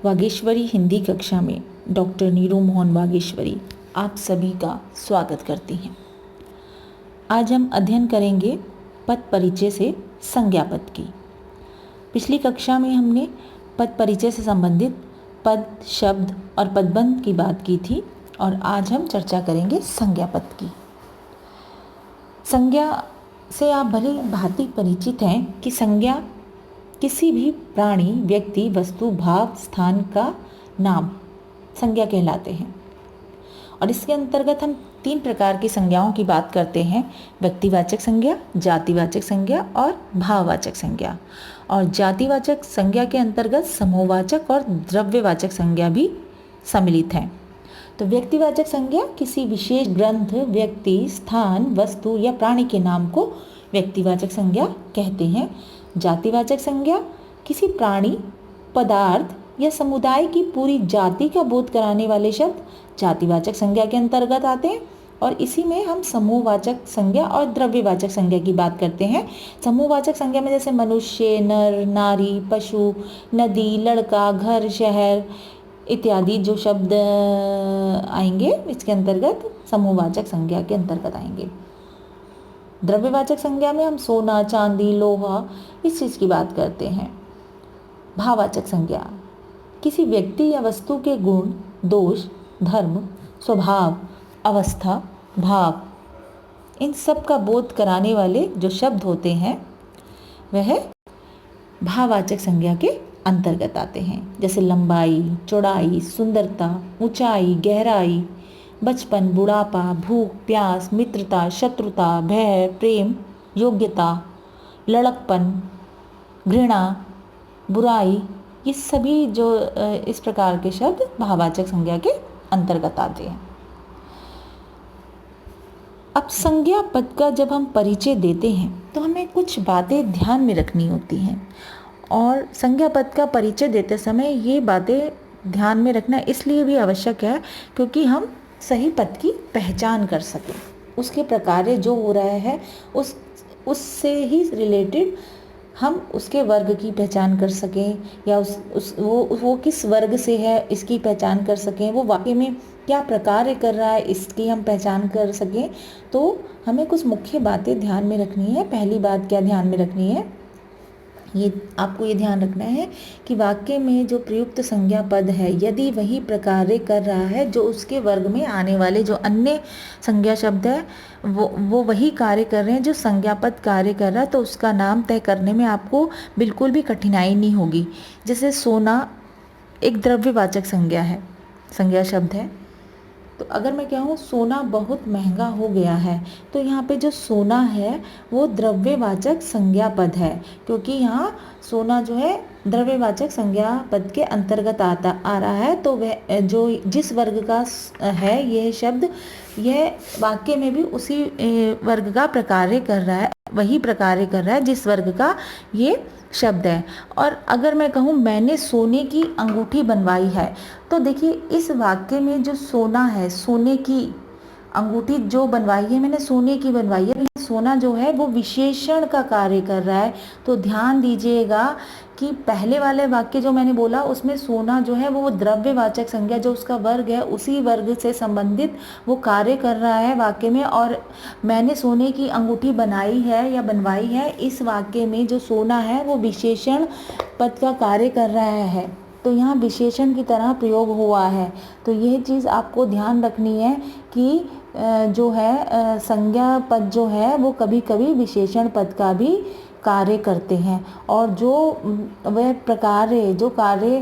वागीश्वरी हिंदी कक्षा में डॉक्टर नीरू मोहन वागीश्वरी आप सभी का स्वागत करती हैं। आज हम अध्ययन करेंगे पद परिचय से संज्ञा पद की। पिछली कक्षा में हमने पद परिचय से संबंधित पद, शब्द और पदबंध की बात की थी और आज हम चर्चा करेंगे संज्ञा पद की। संज्ञा से आप भली भांति परिचित हैं कि संज्ञा किसी भी प्राणी, व्यक्ति, वस्तु, भाव, स्थान का नाम संज्ञा कहलाते हैं। और इसके अंतर्गत हम 3 प्रकार की संज्ञाओं की बात करते हैं: व्यक्तिवाचक संज्ञा, जातिवाचक संज्ञा और भाववाचक संज्ञा। और जातिवाचक संज्ञा के अंतर्गत समूहवाचक और द्रव्यवाचक संज्ञा भी सम्मिलित हैं। तो व्यक्तिवाचक संज्ञा किसी विशेष ग्रंथ, व्यक्ति, स्थान, वस्तु या प्राणी के नाम को व्यक्तिवाचक संज्ञा कहते हैं। जातिवाचक संज्ञा किसी प्राणी, पदार्थ या समुदाय की पूरी जाति का बोध कराने वाले शब्द जातिवाचक संज्ञा के अंतर्गत आते हैं। और इसी में हम समूहवाचक संज्ञा और द्रव्यवाचक संज्ञा की बात करते हैं। समूहवाचक संज्ञा में जैसे मनुष्य, नर, नारी, पशु, नदी, लड़का, घर, शहर इत्यादि जो शब्द आएंगे इसके अंतर्गत समूहवाचक संज्ञा के अंतर्गत आएंगे। द्रव्यवाचक संज्ञा में हम सोना, चांदी, लोहा इस चीज़ की बात करते हैं। भाववाचक संज्ञा किसी व्यक्ति या वस्तु के गुण, दोष, धर्म, स्वभाव, अवस्था, भाव इन सब का बोध कराने वाले जो शब्द होते हैं वह भाववाचक संज्ञा के अंतर्गत आते हैं। जैसे लंबाई, चौड़ाई, सुंदरता, ऊंचाई, गहराई, बचपन, बुढ़ापा, भूख, प्यास, मित्रता, शत्रुता, भय, प्रेम, योग्यता, लड़कपन, घृणा, बुराई, ये सभी जो इस प्रकार के शब्द भाववाचक संज्ञा के अंतर्गत आते हैं। अब संज्ञा पद का जब हम परिचय देते हैं तो हमें कुछ बातें ध्यान में रखनी होती हैं। और संज्ञा पद का परिचय देते समय ये बातें ध्यान में रखना इसलिए भी आवश्यक है क्योंकि हम सही पद की पहचान कर सकें। उसके प्रकार जो हो रहा है उससे ही रिलेटेड हम उसके वर्ग की पहचान कर सकें या वो किस वर्ग से है इसकी पहचान कर सकें, वो वाक्य में क्या प्रकार कर रहा है इसकी हम पहचान कर सकें। तो हमें कुछ मुख्य बातें ध्यान में रखनी है। पहली बात क्या ध्यान में रखनी है, ये आपको ये ध्यान रखना है कि वाक्य में जो प्रयुक्त संज्ञा पद है यदि वही प्रकार कर रहा है जो उसके वर्ग में आने वाले जो अन्य संज्ञा शब्द है वो वही कार्य कर रहे हैं जो संज्ञा पद कार्य कर रहा है, तो उसका नाम तय करने में आपको बिल्कुल भी कठिनाई नहीं होगी। जैसे सोना एक द्रव्यवाचक संज्ञा शब्द है। तो अगर मैं कहूँ सोना बहुत महंगा हो गया है तो यहाँ पे जो सोना है वो द्रव्यवाचक संज्ञा पद है, क्योंकि यहाँ सोना जो है द्रव्यवाचक संज्ञा पद के अंतर्गत आ रहा है। तो वह जो जिस वर्ग का है यह शब्द, यह वाक्य में भी उसी वर्ग का प्रकार्य कर रहा है, वही प्रकार्य कर रहा है जिस वर्ग का ये शब्द है। और अगर मैं कहूँ मैंने सोने की अंगूठी बनवाई है, तो देखिए इस वाक्य में जो सोना है, सोने की अंगूठी जो बनवाई है मैंने सोने की बनवाई है, सोना जो है वो विशेषण का कार्य कर रहा है। तो ध्यान दीजिएगा कि पहले वाले वाक्य जो मैंने बोला उसमें सोना जो है वो द्रव्यवाचक संज्ञा जो उसका वर्ग है उसी वर्ग से संबंधित वो कार्य कर रहा है वाक्य में। और मैंने सोने की अंगूठी बनाई है या बनवाई है, इस वाक्य में जो सोना है वो विशेषण पद का कार्य कर रहा है, तो यहाँ विशेषण की तरह प्रयोग हुआ है। तो यह चीज़ आपको ध्यान रखनी है कि जो है संज्ञा पद जो है वो कभी कभी विशेषण पद का भी कार्य करते हैं। और जो वह प्रकार जो कार्य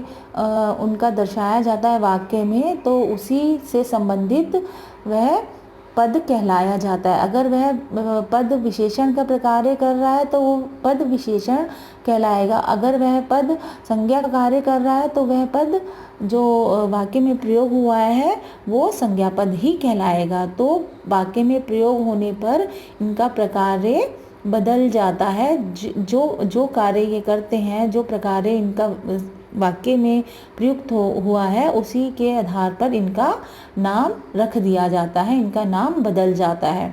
उनका दर्शाया जाता है वाक्य में, तो उसी से संबंधित वह पद कहलाया जाता है। अगर वह पद विशेषण का प्रकार्य कर रहा है तो वो पद विशेषण कहलाएगा। अगर वह पद संज्ञा का कार्य कर रहा है तो वह पद जो वाक्य में प्रयोग हुआ है वो संज्ञा पद ही कहलाएगा। तो वाक्य में प्रयोग होने पर इनका प्रकार्य बदल जाता है। जो कार्य ये करते हैं, जो प्रकार इनका वाक्य में प्रयुक्त हुआ है, उसी के आधार पर इनका नाम रख दिया जाता है, इनका नाम बदल जाता है।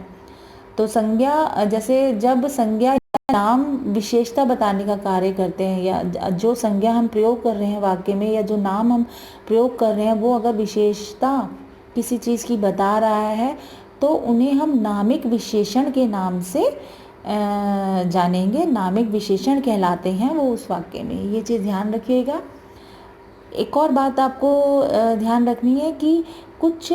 तो संज्ञा जैसे जब संज्ञा या नाम विशेषता बताने का कार्य करते हैं, या जो संज्ञा हम प्रयोग कर रहे हैं वाक्य में, या जो नाम हम प्रयोग कर रहे हैं वो अगर विशेषता किसी चीज़ की बता रहा है तो उन्हें हम नामिक विशेषण के नाम से जानेंगे, नामिक विशेषण कहलाते हैं वो उस वाक्य में। ये चीज़ ध्यान रखिएगा। एक और बात आपको ध्यान रखनी है कि कुछ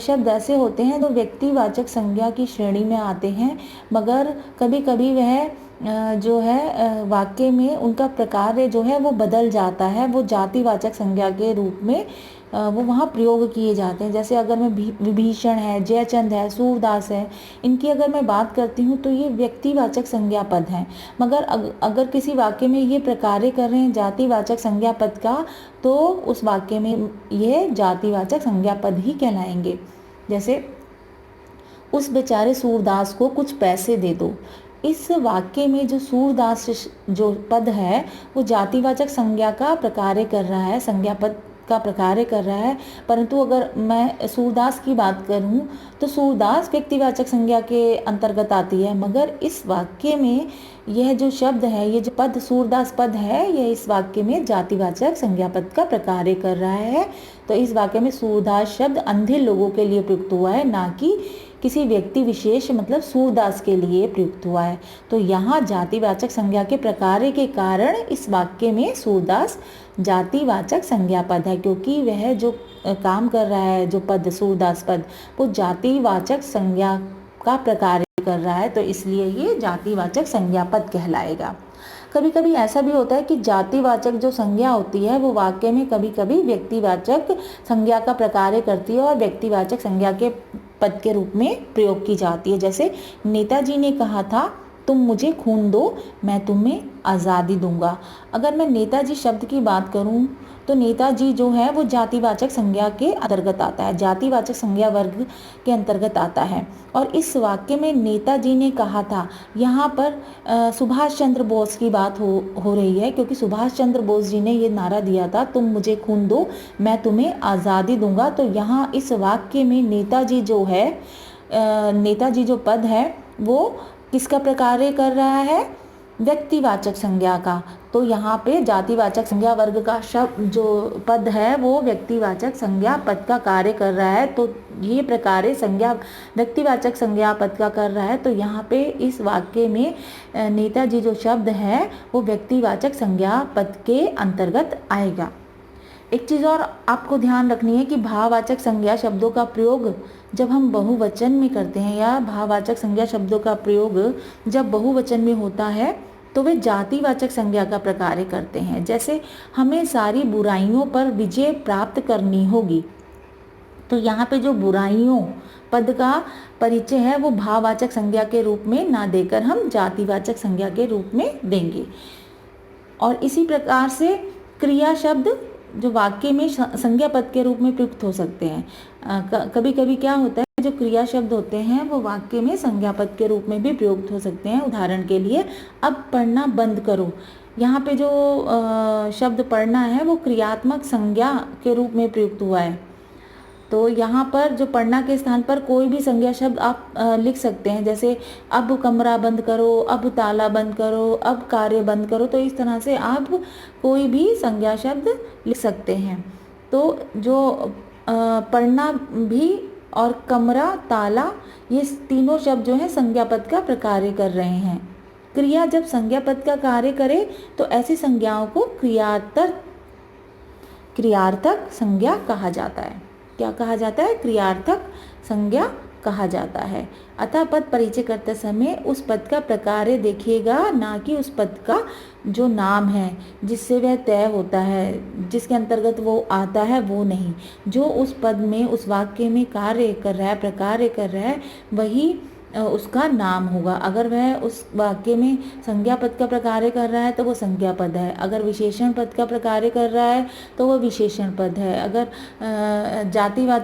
शब्द ऐसे होते हैं जो व्यक्तिवाचक संज्ञा की श्रेणी में आते हैं, मगर कभी कभी वह जो है वाक्य में उनका प्रकार जो है वो बदल जाता है, वो जातिवाचक संज्ञा के रूप में वो वहाँ प्रयोग किए जाते हैं। जैसे अगर मैं विभीषण है, जयचंद है, सूरदास है, इनकी अगर मैं बात करती हूँ तो ये व्यक्तिवाचक संज्ञा पद हैं, मगर अगर किसी वाक्य में ये प्रकार्य कर रहे हैं जातिवाचक संज्ञा पद का, तो उस वाक्य में ये जातिवाचक संज्ञा पद ही कहलाएंगे। जैसे उस बेचारे सूरदास को कुछ पैसे दे दो, इस वाक्य में जो सूरदास जो पद है वो जातिवाचक संज्ञा का प्रकार्य कर रहा है, संज्ञा पद का प्रकार्य कर रहा है। परंतु अगर मैं सूरदास की बात करूं तो सूरदास व्यक्तिवाचक संज्ञा के अंतर्गत आती है, मगर इस वाक्य में यह जो शब्द है, ये जो पद सूरदास पद है, यह इस वाक्य में जातिवाचक संज्ञा पद का प्रकार्य कर रहा है। तो इस वाक्य में सूरदास शब्द अंधे लोगों के लिए प्रयुक्त हुआ है, ना कि किसी व्यक्ति विशेष मतलब सूरदास के लिए प्रयुक्त हुआ है। तो यहाँ जातिवाचक संज्ञा के प्रकार्य के कारण इस वाक्य में सूरदास जातिवाचक संज्ञा पद है, क्योंकि वह जो काम कर रहा है, जो पद सूरदास पद, वो जातिवाचक संज्ञा का प्रकार्य कर रहा है, तो इसलिए ये जातिवाचक संज्ञा पद कहलाएगा। कभी कभी ऐसा भी होता है कि जातिवाचक जो संज्ञा होती है वो वाक्य में कभी कभी व्यक्तिवाचक संज्ञा का प्रकार्य करती है और व्यक्तिवाचक संज्ञा के पद के रूप में प्रयोग की जाती है। जैसे नेताजी ने कहा था तुम मुझे खून दो, मैं तुम्हें आज़ादी दूंगा। अगर मैं नेताजी शब्द की बात करूं तो नेताजी जो है वो जातिवाचक संज्ञा के अंतर्गत आता है, जातिवाचक संज्ञा वर्ग के अंतर्गत आता है। और इस वाक्य में नेताजी ने कहा था, यहाँ पर सुभाष चंद्र बोस की बात हो रही है, क्योंकि सुभाष चंद्र बोस जी ने ये नारा दिया था तुम मुझे खून दो, मैं तुम्हें आज़ादी दूंगा। तो यहाँ इस वाक्य में नेताजी जो है, नेताजी जो पद है वो किसका प्रकार्य कर रहा है? व्यक्तिवाचक संज्ञा का। तो यहाँ पे जातिवाचक संज्ञा वर्ग का शब्द जो पद है वो व्यक्तिवाचक संज्ञा पद का कार्य कर रहा है, तो ये प्रकार्य संज्ञा व्यक्तिवाचक संज्ञा पद का कर रहा है। तो यहाँ पे इस वाक्य में नेताजी जो शब्द है वो व्यक्तिवाचक संज्ञा पद के अंतर्गत आएगा। एक चीज़ और आपको ध्यान रखनी है कि भाववाचक संज्ञा शब्दों का प्रयोग जब हम बहुवचन में करते हैं, या भाववाचक संज्ञा शब्दों का प्रयोग जब बहुवचन में होता है, तो वे जातिवाचक संज्ञा का प्रकार्य करते हैं। जैसे हमें सारी बुराइयों पर विजय प्राप्त करनी होगी, तो यहाँ पे जो बुराइयों पद का परिचय है वो भाववाचक संज्ञा के रूप में ना देकर हम जातिवाचक संज्ञा के रूप में देंगे। और इसी प्रकार से क्रिया शब्द जो वाक्य में संज्ञा पद के रूप में प्रयुक्त हो सकते हैं। कभी कभी क्या होता है, जो क्रिया शब्द होते हैं वो वाक्य में संज्ञा पद के रूप में भी प्रयुक्त हो सकते हैं। उदाहरण के लिए, अब पढ़ना बंद करो, यहाँ पे जो शब्द पढ़ना है वो क्रियात्मक संज्ञा के रूप में प्रयुक्त हुआ है। तो यहाँ पर जो पढ़ना के स्थान पर कोई भी संज्ञा शब्द आप लिख सकते हैं, जैसे अब कमरा बंद करो, अब ताला बंद करो, अब कार्य बंद करो। तो इस तरह से आप कोई भी संज्ञा शब्द लिख सकते हैं। तो जो पढ़ना भी और कमरा, ताला, ये तीनों शब्द जो हैं संज्ञा पद का प्रकार्य कर रहे हैं। क्रिया जब संज्ञा पद का कार्य करे तो ऐसी संज्ञाओं को क्रियार्थक संज्ञा कहा जाता है। क्या कहा जाता है? क्रियार्थक संज्ञा कहा जाता है। अतः पद परिचय करते समय उस पद का प्रकार्य देखिएगा, ना कि उस पद का जो नाम है जिससे वह तय होता है, जिसके अंतर्गत वो आता है, वो नहीं। जो उस पद में, उस वाक्य में कार्य कर रहा है, प्रकार्य कर रहा है, वही उसका नाम होगा। अगर वह उस वाक्य में संज्ञा पद का प्रकार्य कर रहा है तो वो संज्ञा पद है। अगर विशेषण पद का प्रकार्य कर रहा है तो वो विशेषण पद है। अगर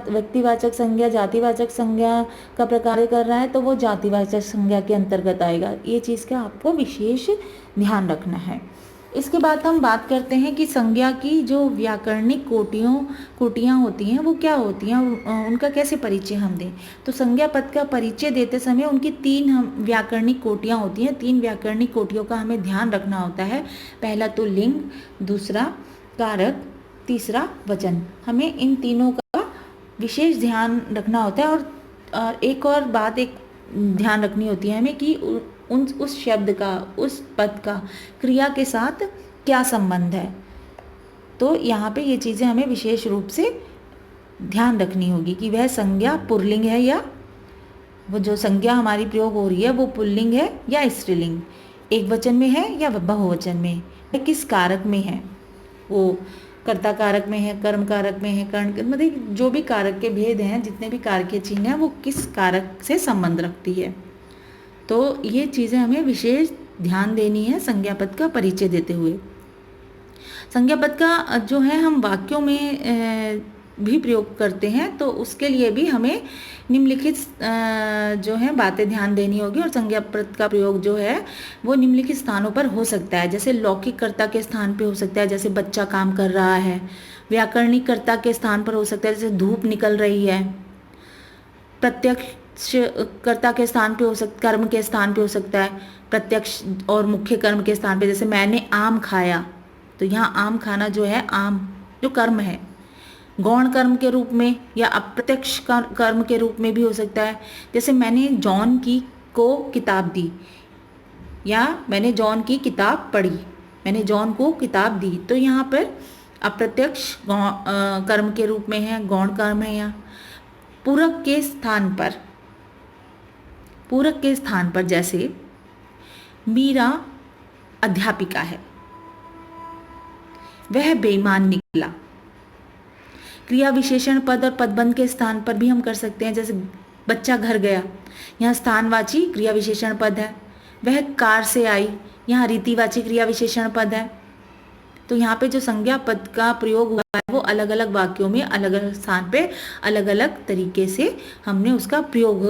व्यक्तिवाचक संज्ञा जातिवाचक संज्ञा का प्रकार्य कर रहा है तो वो जातिवाचक संज्ञा के अंतर्गत आएगा। ये चीज़ का आपको विशेष ध्यान रखना है। इसके बाद हम बात करते हैं कि संज्ञा की जो व्याकरणिक कोटियाँ होती हैं वो क्या होती हैं, उनका कैसे परिचय हम दें। तो संज्ञा पद का परिचय देते समय उनकी 3 हम व्याकरणिक कोटियाँ होती हैं। 3 व्याकरणिक कोटियों का हमें ध्यान रखना होता है। पहला तो लिंग, दूसरा कारक, तीसरा वचन। हमें इन तीनों का विशेष ध्यान रखना होता है। और एक और बात एक ध्यान रखनी होती है हमें कि उस शब्द का, उस पद का क्रिया के साथ क्या संबंध है। तो यहाँ पे ये चीज़ें हमें विशेष रूप से ध्यान रखनी होगी कि वह संज्ञा पुल्लिंग है या वो जो संज्ञा हमारी प्रयोग हो रही है वो पुल्लिंग है या स्त्रीलिंग, एक वचन में है या बहुवचन में, किस कारक में है, वो कर्ता कारक में है, कर्म कारक में है, कर्ण, मतलब जो भी कारक के भेद हैं, जितने भी कारकीय चिन्ह हैं, वो किस कारक से संबंध रखती है। तो ये चीज़ें हमें विशेष ध्यान देनी है संज्ञा पद का परिचय देते हुए। संज्ञा पद का जो है हम वाक्यों में भी प्रयोग करते हैं, तो उसके लिए भी हमें निम्नलिखित जो है बातें ध्यान देनी होगी। और संज्ञा पद का प्रयोग जो है वो निम्नलिखित स्थानों पर हो सकता है। जैसे लौकिक कर्ता के स्थान पे हो सकता है, जैसे बच्चा काम कर रहा है। व्याकरणिक कर्ता के स्थान पर हो सकता है, जैसे धूप निकल रही है। प्रत्यक्ष कर्ता के स्थान पे हो सकता, कर्म के स्थान पे हो सकता है। प्रत्यक्ष और मुख्य कर्म के स्थान पे, जैसे मैंने आम खाया, तो यहाँ आम खाना जो है, आम जो कर्म है, गौण कर्म के रूप में या अप्रत्यक्ष कर्म के रूप में भी हो सकता है। जैसे मैंने जॉन को किताब दी, या मैंने जॉन की किताब पढ़ी, मैंने जॉन को किताब दी, तो यहाँ पर अप्रत्यक्ष कर्म के रूप में है, गौण कर्म है। यहाँ पूरक के स्थान पर जैसे मीरा अध्यापिका है, वह बेईमान निकला। क्रिया विशेषण पद और पदबंध के स्थान पर भी हम कर सकते हैं। जैसे बच्चा घर गया, यहाँ स्थानवाची क्रिया विशेषण पद है। वह कार से आई, यहाँ रीतिवाची क्रिया विशेषण पद है। तो यहाँ पे जो संज्ञा पद का प्रयोग हुआ है वो अलग अलग वाक्यों में अलग अलग स्थान पे अलग अलग तरीके से हमने उसका प्रयोग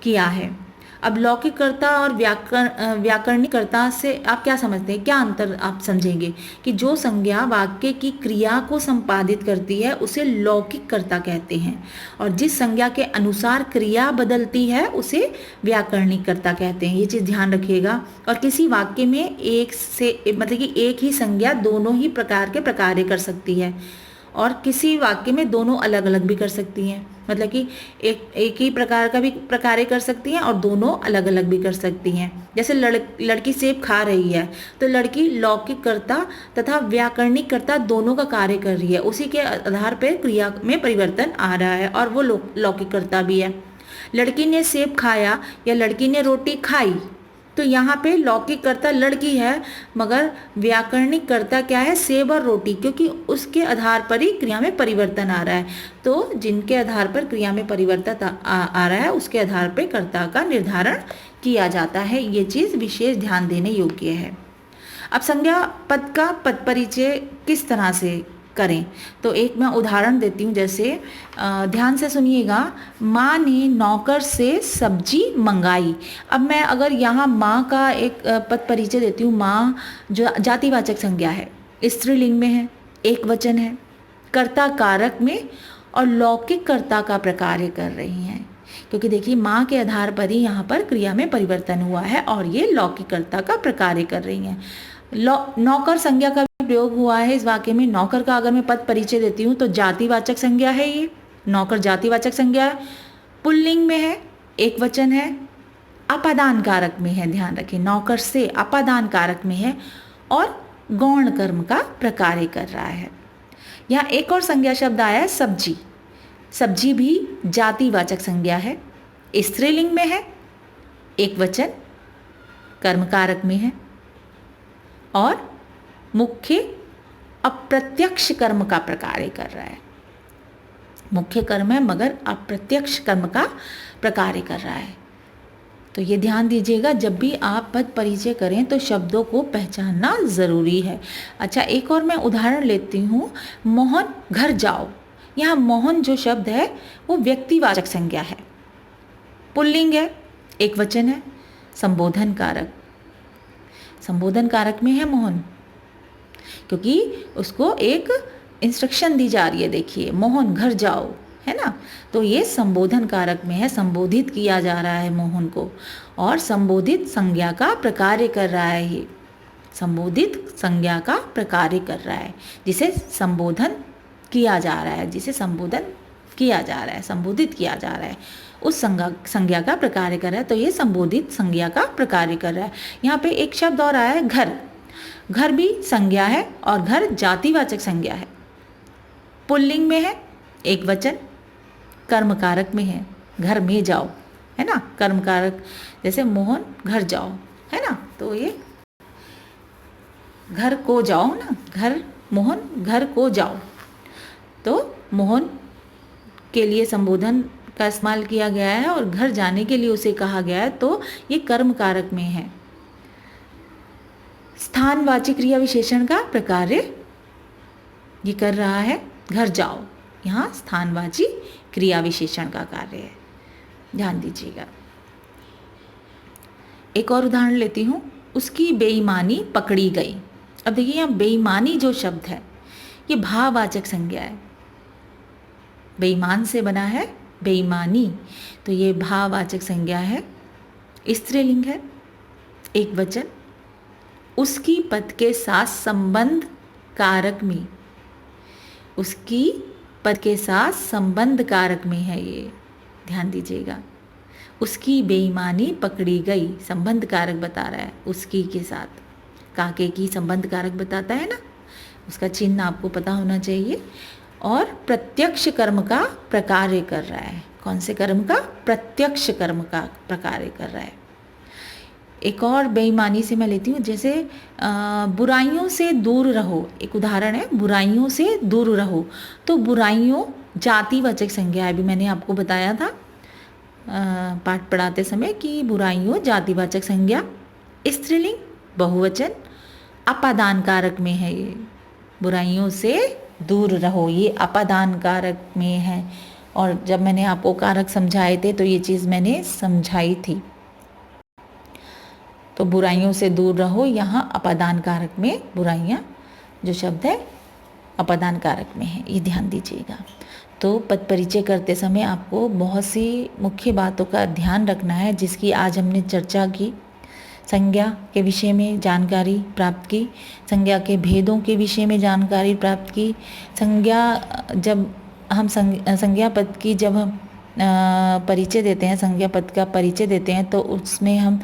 किया है। अब लौकिक कर्ता और व्याकरणिक कर्ता से आप क्या समझते हैं, क्या अंतर आप समझेंगे कि जो संज्ञा वाक्य की क्रिया को संपादित करती है उसे लौकिक कर्ता कहते हैं, और जिस संज्ञा के अनुसार क्रिया बदलती है उसे व्याकरणिक कर्ता कहते हैं। ये चीज़ ध्यान रखिएगा। और किसी वाक्य में मतलब कि एक ही संज्ञा दोनों ही प्रकार के प्रकार्य कर सकती है, और किसी वाक्य में दोनों अलग अलग भी कर सकती हैं। मतलब कि एक ही प्रकार का भी प्रकार्य कर सकती हैं और दोनों अलग अलग भी कर सकती हैं। जैसे लड़की सेब खा रही है, तो लड़की लौकिक कर्ता तथा व्याकरणिक कर्ता दोनों का कार्य कर रही है, उसी के आधार पर क्रिया में परिवर्तन आ रहा है और वो लौकिक कर्ता भी है। लड़की ने सेब खाया या लड़की ने रोटी खाई, तो यहाँ पे लौकिक कर्ता लड़की है, मगर व्याकरणिक कर्ता क्या है, सेब और रोटी, क्योंकि उसके आधार पर ही क्रिया में परिवर्तन आ रहा है। तो जिनके आधार पर क्रिया में परिवर्तन आ रहा है उसके आधार पर कर्ता का निर्धारण किया जाता है। ये चीज़ विशेष ध्यान देने योग्य है। अब संज्ञा पद का पद परिचय किस तरह से करें, तो एक मैं उदाहरण देती हूँ। जैसे ध्यान से सुनिएगा, माँ ने नौकर से सब्जी मंगाई। अब मैं अगर यहाँ माँ का एक पद परिचय देती हूँ, माँ जो जातिवाचक संज्ञा है, स्त्रीलिंग में है, एक वचन है, कर्ता कारक में और लौकिक कर्ता का प्रकार्य कर रही हैं। क्योंकि देखिए माँ के आधार पर ही यहाँ पर क्रिया में परिवर्तन हुआ है और ये लौकिक कर्ता का प्रकार्य कर रही हैं। नौकर संज्ञा का प्रयोग हुआ है इस वाक्य में। नौकर का अगर मैं पद परिचय देती हूँ तो जातिवाचक संज्ञा है, ये नौकर जातिवाचक संज्ञा है, पुल्लिंग में है, एक वचन है, अपादान कारक में है। ध्यान रखें, नौकर से अपादान कारक में है और गौण कर्म का प्रकार्य कर रहा है। यहाँ एक और संज्ञा शब्द आया है सब्जी। सब्जी भी जातिवाचक संज्ञा है, स्त्रीलिंग में है, एक वचन, कर्म कारक में है और मुख्य अप्रत्यक्ष कर्म का प्रकार्य कर रहा है। मुख्य कर्म है मगर अप्रत्यक्ष कर्म का प्रकार्य कर रहा है। तो ये ध्यान दीजिएगा, जब भी आप पद परिचय करें तो शब्दों को पहचानना ज़रूरी है। अच्छा, एक और मैं उदाहरण लेती हूँ, मोहन घर जाओ। यहाँ मोहन जो शब्द है वो व्यक्तिवाचक संज्ञा है, पुल्लिंग है, एक वचन है, संबोधन कारक, संबोधन कारक में है मोहन। क्योंकि उसको एक इंस्ट्रक्शन दी जा रही है। देखिए, मोहन घर जाओ, है ना। तो ये संबोधन कारक में है, संबोधित किया जा रहा है मोहन को, और संबोधित संज्ञा का प्रकार्य कर रहा है। ये संबोधित संज्ञा का प्रकार्य कर रहा है, जिसे संबोधन किया जा रहा है, जिसे संबोधन किया जा रहा है, संबोधित किया जा रहा है, उस संज्ञा का प्रकार्य कर रहा है। तो ये संबोधित संज्ञा का प्रकार्य कर रहा है। यहाँ पे एक शब्द और आया है, घर। घर भी संज्ञा है और घर जातिवाचक संज्ञा है। पुल्लिंग में है, एक वचन, कर्म कारक में है, घर में जाओ, है ना। कर्म कारक, जैसे मोहन घर जाओ, है ना। तो ये घर को जाओ ना, घर, मोहन घर को जाओ। तो मोहन के लिए संबोधन का इस्तेमाल किया गया है और घर जाने के लिए उसे कहा गया है, तो ये कर्म कारक में है। स्थानवाची क्रिया विशेषण का प्रकार्य ये कर रहा है, घर जाओ। यहाँ स्थानवाची क्रिया विशेषण का कार्य है, ध्यान दीजिएगा। एक और उदाहरण लेती हूँ, उसकी बेईमानी पकड़ी गई। अब देखिए, यहाँ बेईमानी जो शब्द है ये भाववाचक संज्ञा है। बेईमान से बना है बेईमानी, तो ये भाववाचक संज्ञा है, स्त्रीलिंग है, एक वचन, उसकी पद के साथ संबंध कारक में, उसकी पद के साथ संबंध कारक में है ये, ध्यान दीजिएगा। उसकी बेईमानी पकड़ी गई, संबंध कारक बता रहा है, उसकी के साथ, काके की संबंध कारक बताता है ना, उसका चिन्ह आपको पता होना चाहिए। और प्रत्यक्ष कर्म का प्रकार्य कर रहा है। कौन से कर्म का? प्रत्यक्ष कर्म का प्रकार्य कर रहा है। एक और बेईमानी से मैं लेती हूँ, जैसे बुराइयों से दूर रहो, एक उदाहरण है, बुराइयों से दूर रहो। तो बुराइयों जातिवाचक संज्ञा है, अभी मैंने आपको बताया था पाठ पढ़ाते समय कि बुराइयों जातिवाचक संज्ञा, स्त्रीलिंग, बहुवचन, अपादान कारक में है ये। बुराइयों से दूर रहो, ये अपादान कारक में है। और जब मैंने आपको कारक समझाए थे तो ये चीज़ मैंने समझाई थी। तो बुराइयों से दूर रहो, यहाँ अपादान कारक में बुराइयाँ जो शब्द है अपादान कारक में है, ये ध्यान दीजिएगा। तो पद परिचय करते समय आपको बहुत सी मुख्य बातों का ध्यान रखना है, जिसकी आज हमने चर्चा की। संज्ञा के विषय में जानकारी प्राप्त की, संज्ञा के भेदों के विषय में जानकारी प्राप्त की। संज्ञा जब हम संज्ञा पद की जब हम परिचय देते हैं, संज्ञा पद का परिचय देते हैं, तो उसमें हम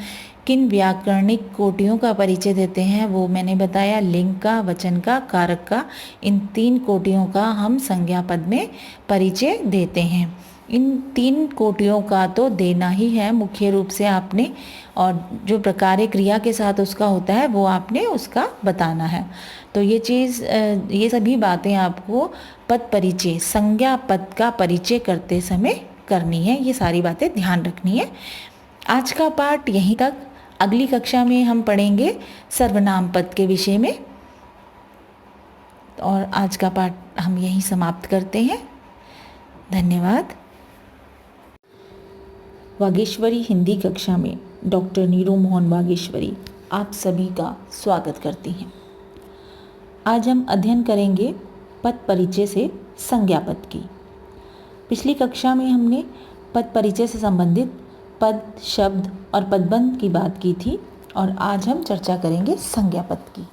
किन व्याकरणिक कोटियों का परिचय देते हैं वो मैंने बताया। लिंग का, वचन का, कारक का, इन 3 कोटियों का हम संज्ञा पद में परिचय देते हैं। इन 3 कोटियों का तो देना ही है मुख्य रूप से आपने, और जो प्रकार्य क्रिया के साथ उसका होता है वो आपने उसका बताना है। तो ये चीज़, ये सभी बातें आपको पद परिचय, संज्ञा पद का परिचय करते समय करनी है, ये सारी बातें ध्यान रखनी है। आज का पाठ यहीं तक। अगली कक्षा में हम पढ़ेंगे सर्वनाम पद के विषय में, और आज का पाठ हम यहीं समाप्त करते हैं। धन्यवाद। वागीश्वरी हिंदी कक्षा में डॉक्टर नीरू मोहन वागीश्वरी आप सभी का स्वागत करती हैं। आज हम अध्ययन करेंगे पद परिचय से संज्ञा पद की। पिछली कक्षा में हमने पद परिचय से संबंधित पद, शब्द और पदबंध की बात की थी, और आज हम चर्चा करेंगे संज्ञा पद की।